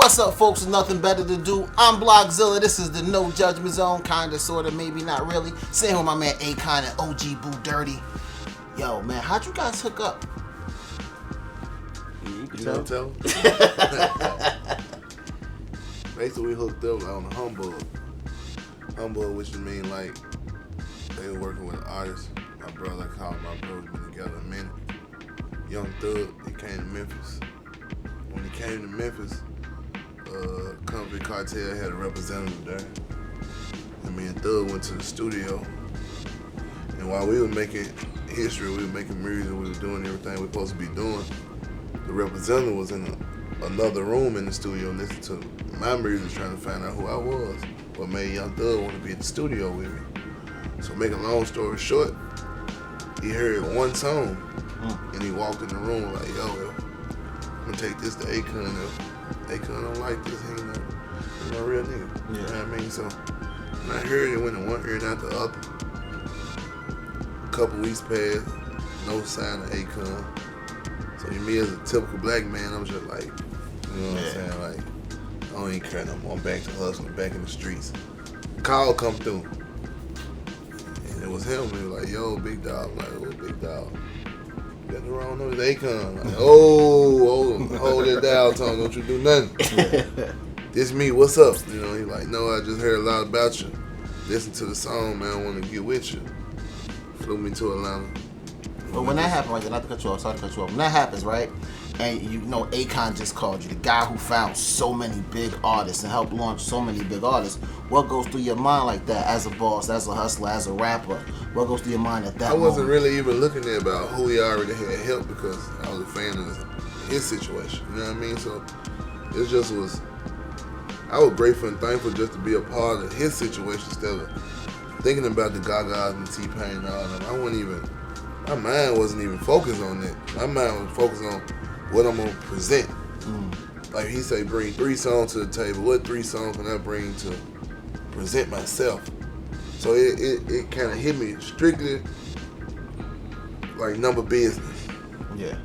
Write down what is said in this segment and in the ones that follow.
What's up, folks? With nothing better to do. I'm Blockzilla. This is the No Judgment Zone, kinda, sorta, maybe not really. Sitting here with my man Akon and OG Boo Dirty. Yo, man, how'd you guys hook up? You can tell. Basically, we hooked up on the Humbug, which mean like they were working with an artist. My brother, I called my brother, we've been together a minute. Young Thug, he came to Memphis. When he came to Memphis, Company Cartel had a representative there. And me and Thug went to the studio. And while we were making history, we were making music, we were doing everything we were supposed to be doing, the representative was in another room in the studio listening to my music, trying to find out who I was. What made Young Thug want to be at the studio with me. So make a long story short, he heard one song and he walked in the room like, yo, I'm gonna take this to Akon. If Akon don't like this, he ain't no real nigga. Yeah. You know what I mean? So when I heard it, went in one ear and out the other. A couple weeks passed, no sign of Akon. So me as a typical black man, I'm just like, you know what I'm saying? Like, I don't even care no more. I'm back to hustling, back in the streets. Call come through. And it was him. He was like, yo, big dog. I'm like, oh, big dog. You got the wrong number, it's Akon. Like, hold it down, Tom. Don't you do nothing. This me, what's up? You know, he like, no, I just heard a lot about you. Listen to the song, man. I want to get with you. Flew me to Atlanta. But when that happened, right, not to cut you off, sorry to cut you off. When that happens, right, and you know Akon just called you, the guy who found so many big artists and helped launch so many big artists, what goes through your mind like that as a boss, as a hustler, as a rapper? What goes through your mind at that moment? I wasn't really even looking at about who he already had helped because I was a fan of his situation. You know what I mean? So it just was, I was grateful and thankful just to be a part of his situation instead of thinking about the Gagas and the T-Pain and all of them. I wasn't even, my mind wasn't even focused on that. My mind was focused on what I'm gonna present. Like he say, bring 3 songs to the table. What 3 songs can I bring to present myself? So it kind of hit me strictly like number business. Yeah.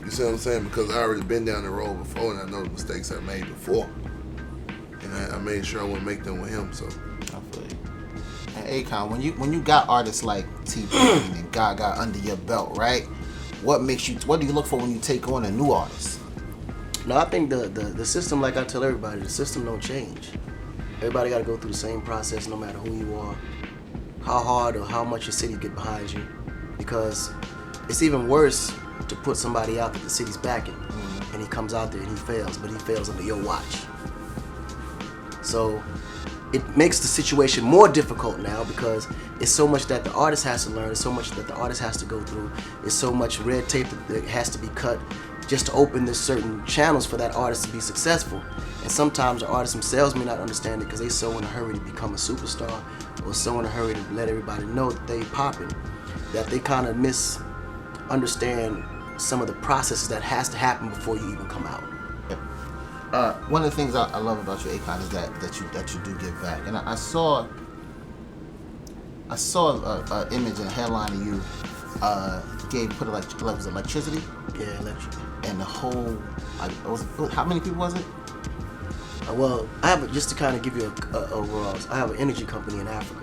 You see what I'm saying? Because I already been down the road before and I know the mistakes I made before. And I made sure I wouldn't make them with him. So I feel you. And Akon, when you got artists like T-Pain and Gaga under your belt, right? What do you look for when you take on a new artist? No, I think the system, like I tell everybody, the system don't change. Everybody got to go through the same process no matter who you are, how hard or how much your city get behind you. Because it's even worse to put somebody out that the city's backing and he comes out there and he fails, but he fails under your watch. So it makes the situation more difficult now because it's so much that the artist has to learn, it's so much that the artist has to go through, it's so much red tape that has to be cut just to open this certain channels for that artist to be successful. And sometimes the artists themselves may not understand it because they so in a hurry to become a superstar or so in a hurry to let everybody know that they popping, that they kind of misunderstand some of the processes that has to happen before you even come out. One of the things I love about you, Akon, is that you do give back. And I saw an image and a headline of you put electricity. Yeah, electric. And the whole, how many people was it? Well, I have just to kind of give you a overall. I have an energy company in Africa,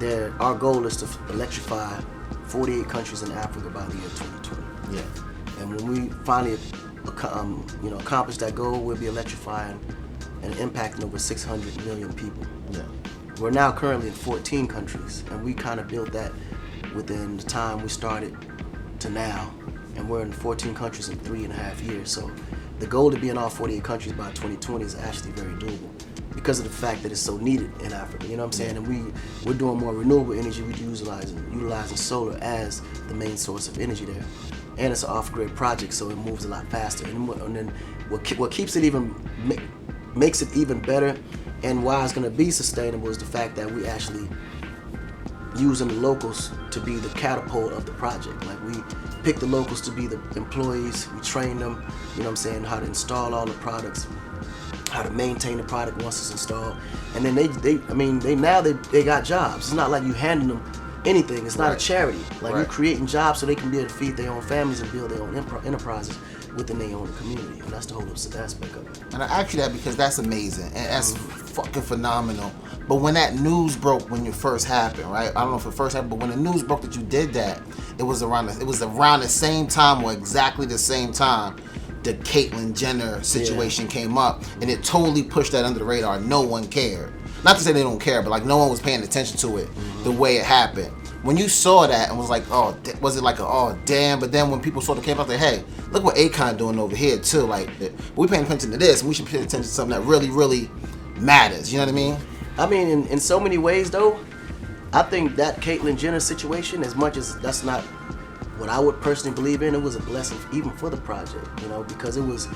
and our goal is to electrify 48 countries in Africa by the year 2020. Yeah. And when we finally accomplish that goal, we'll be electrifying and impacting over 600 million people. Yeah. We're now currently in 14 countries, and we kind of built that within the time we started to now, and we're in 14 countries in 3.5 years. So the goal to be in all 48 countries by 2020 is actually very doable because of the fact that it's so needed in Africa. You know what I'm saying? And we're doing more renewable energy. We're utilizing solar as the main source of energy there. And it's an off-grid project, so it moves a lot faster. And then what keeps it even, makes it even better, and why it's going to be sustainable is the fact that we actually using the locals to be the catapult of the project. Like we pick the locals to be the employees, we train them, you know what I'm saying, how to install all the products, how to maintain the product once it's installed. And then they got jobs. It's not like you handing them anything. It's not a charity. Like we're creating jobs so they can be able to feed their own families and build their own enterprises. within their own community, and that's the whole aspect of it. And I ask you that because that's amazing and that's fucking phenomenal. But when that news broke when it first happened, right? I don't know if it first happened, but when the news broke that you did that, it was around the same time, or exactly the same time, the Caitlyn Jenner situation came up, and it totally pushed that under the radar. No one cared. Not to say they don't care, but like no one was paying attention to it the way it happened. When you saw that and was like, oh, was it like, oh, damn? But then when people sort of came out, like, hey, look what Akon doing over here too. Like, we're paying attention to this, and we should pay attention to something that really, really matters. You know what I mean? I mean, in so many ways, though, I think that Caitlyn Jenner situation, as much as that's not what I would personally believe in, it was a blessing even for the project, you know, because it was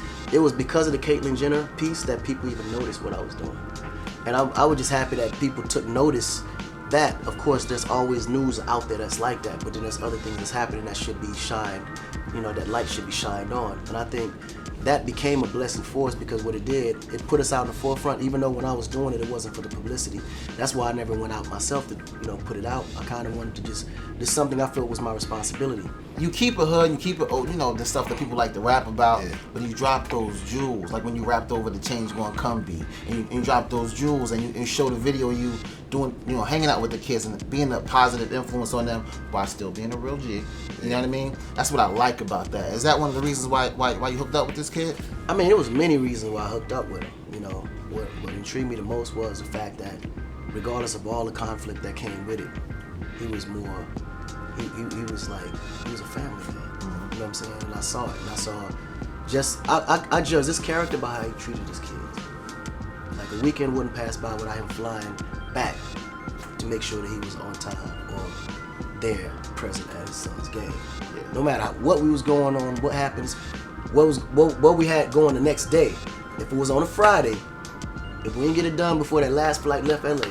because of the Caitlyn Jenner piece that people even noticed what I was doing. And I was just happy that people took notice that, of course, there's always news out there that's like that, but then there's other things that's happening that should be shined, you know, that light should be shined on. And I think that became a blessing for us, because what it did, it put us out in the forefront, even though when I was doing it, it wasn't for the publicity. That's why I never went out myself to, you know, put it out. I kind of wanted to just something I felt was my responsibility. You keep it hood, you keep it, you know, the stuff that people like to rap about, but you drop those jewels, like when you rapped over the Change Gonna Come beat, and you drop those jewels, and you show the video of you doing, you know, hanging out with the kids and being a positive influence on them while still being a real G. You know what I mean? That's what I like about that. Is that one of the reasons why you hooked up with this kid? I mean, it was many reasons why I hooked up with him. You know, what intrigued me the most was the fact that regardless of all the conflict that came with it, he was more, he was like, he was a family man. You know what I'm saying? And I saw it, and I saw I judge this character by how he treated his kids. Like a weekend wouldn't pass by without him flying back to make sure that he was on time or there, present at his son's game. Yeah. No matter what we was going on, what happens, what we had going the next day. If it was on a Friday, if we didn't get it done before that last flight left LA,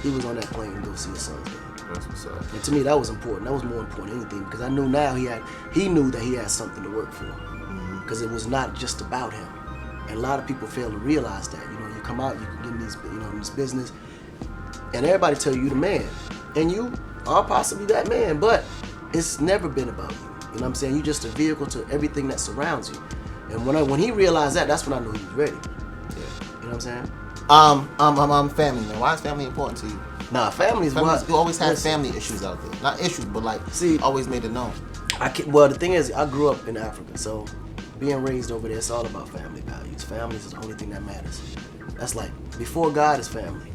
he was on that plane to go see his son's game. That's what's up. And to me, that was important. That was more important than anything, because I knew now he knew that he had something to work for, because it was not just about him. And a lot of people fail to realize that. You know, you come out, you can get in these, you know, in this business, and everybody tell you the man, and you are possibly that man, but it's never been about you. You know what I'm saying? You're just a vehicle to everything that surrounds you. And when he realized that, that's when I knew he was ready. Yeah. You know what I'm saying? Family, man. Why is family important to you? Nah, family is what. You always had family issues out there. Not issues, but like, always made it known. Well, the thing is, I grew up in Africa, so being raised over there, it's all about family values. Family is the only thing that matters. That's like, before God is family.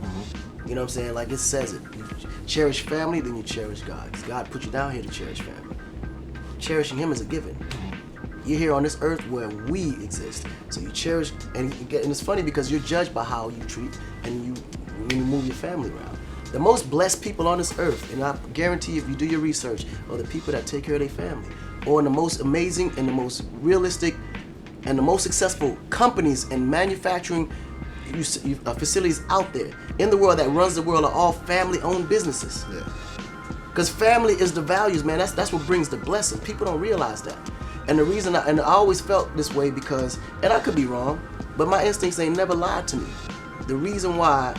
You know what I'm saying? Like it says it. You cherish family, then you cherish God. 'Cause God put you down here to cherish family. Cherishing Him is a given. You're here on this earth where we exist. So you cherish, and it's funny because you're judged by how you treat and when you move your family around. The most blessed people on this earth, and I guarantee if you do your research, are the people that take care of their family. Or in the most amazing and the most realistic and the most successful companies and manufacturing facilities out there in the world that runs the world are all family-owned businesses. Yeah. Because family is the values, man. That's what brings the blessing. People don't realize that. And the reason, I always felt this way because, and I could be wrong, but my instincts ain't never lied to me. The reason why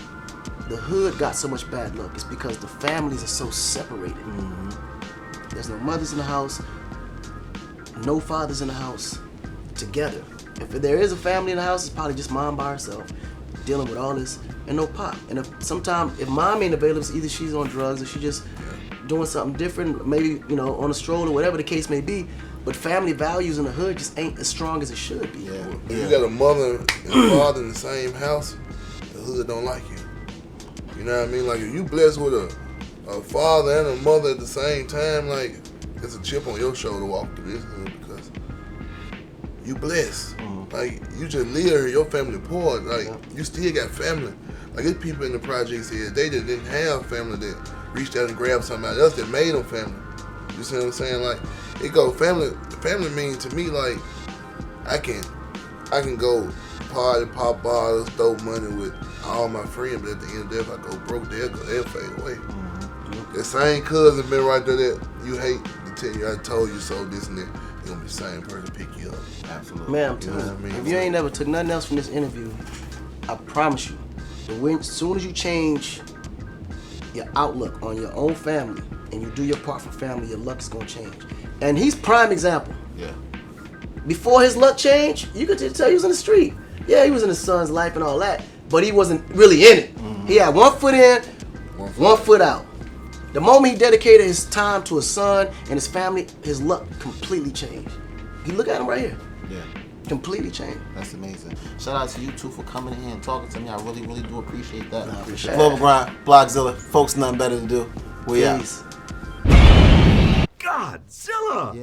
the hood got so much bad luck is because the families are so separated. There's no mothers in the house, no fathers in the house together. If there is a family in the house, it's probably just mom by herself dealing with all this, and no pop. And if mom ain't available, it's either she's on drugs or she just doing something different, maybe, you know, on a stroll or whatever the case may be. But family values in the hood just ain't as strong as it should be. Yeah. If you got a mother and a father in the same house, the hood don't like you. You know what I mean? Like if you blessed with a father and a mother at the same time, like it's a chip on your shoulder to walk through this hood because you blessed. Like you just live here, your family poor. Like you still got family. Like there's people in the projects here, they just didn't have family that reached out and grabbed somebody else that made them family. You see what I'm saying? Like it go family means to me like I can go party, pop bottles, throw money with all my friends, but at the end of the day, if I go broke, they'll fade away. The same cousin been right there that you hate to tell you I told you so, this and that. You're gonna be the same person pick you up. Absolutely. Man, I'm telling you, if you ain't never took nothing else from this interview, I promise you, as soon as you change your outlook on your own family and you do your part for family, your luck is gonna change. And he's prime example. Yeah. Before his luck changed, you could just tell he was in the street. Yeah, he was in his son's life and all that, but he wasn't really in it. He had one foot in, one foot out. The moment he dedicated his time to his son and his family, his luck completely changed. You look at him right here. Yeah. Completely changed. That's amazing. Shout out to you two for coming in here and talking to me. I really, really do appreciate that. I appreciate Global Grind, Blockzilla, folks, nothing better to do. We out. Peace. Godzilla! Yeah.